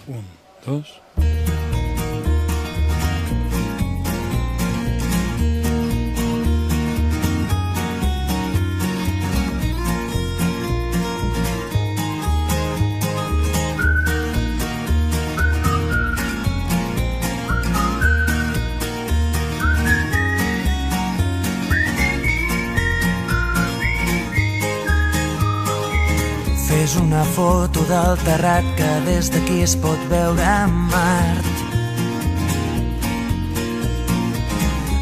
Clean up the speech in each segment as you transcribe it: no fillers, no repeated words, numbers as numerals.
Un, dos... Fes una foto del terrat que des d'aquí es pot veure a Mart.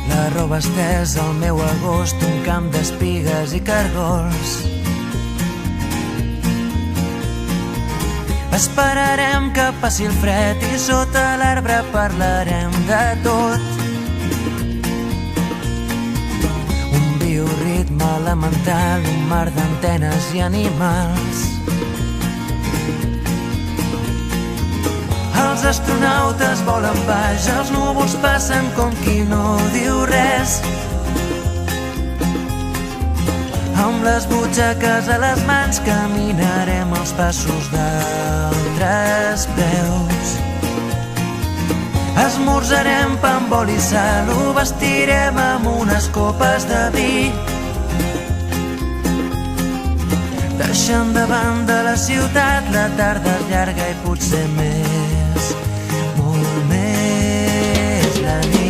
La roba estesa al meu agost, un camp d'espigues i cargols. Esperarem que passi el fred i sota l'arbre parlarem de tot. Un bioritme elemental, un mar d'antenes i animals. Els astronautes volen baix, els núvols passen com qui no diu res. Amb les butxaques a les mans caminarem els passos d'altres peus. Esmorzarem pa amb oli i sal, ho vestirem amb unes copes de vi. Deixant de banda la ciutat, la tarda és llarga i potser més, molt més la nit.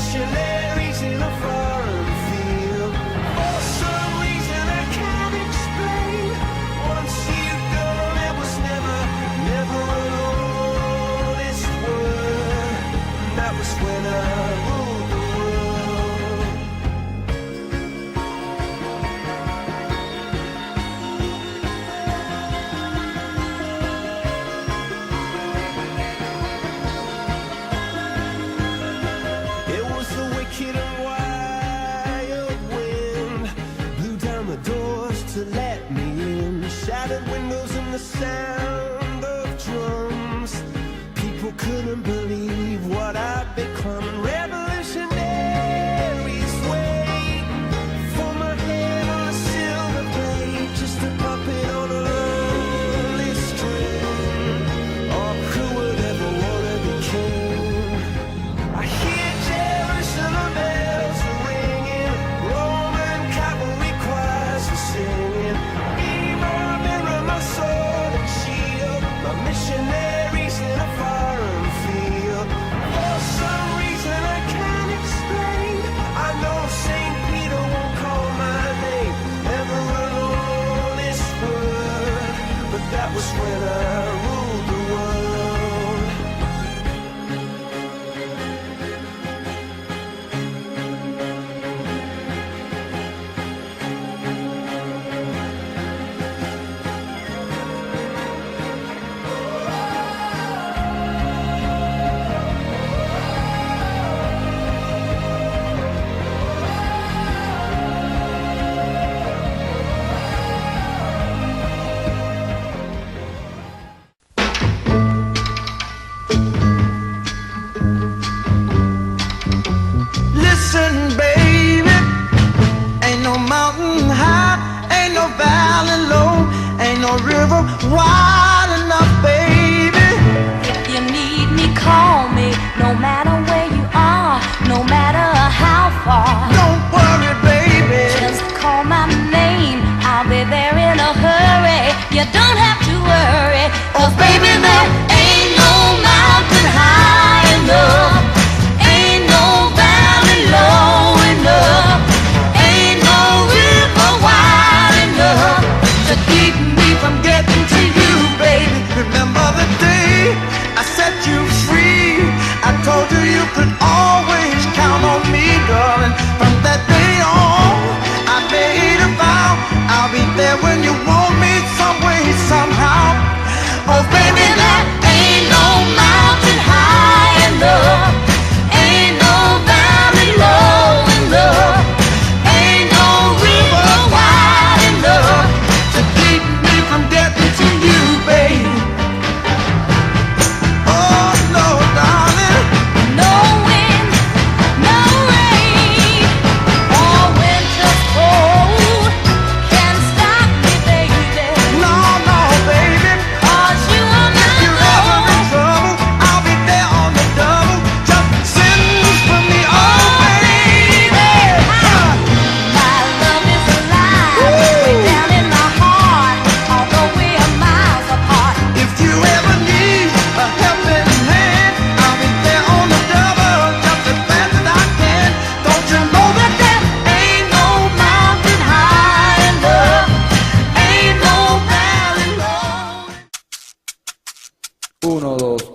Missionaries in a foreign field.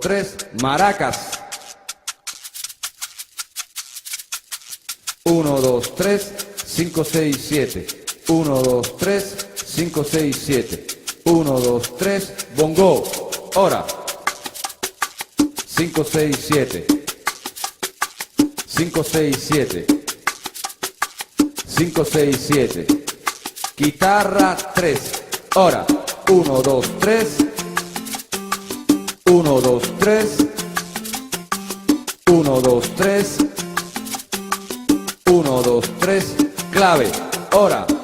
3, maracas. 1, 2, 3, 5, 6, 7. 1, 2, 3, 5, 6, 7. 1, 2, 3, bongo. Ahora. 5, 6, 7. 5, 6, 7. 5, 6, 7. Guitarra 3. Ahora. 1, 2, 3. 1, 2, 3. 1, 2, 3. 1, 2, 3. Clave. Ahora.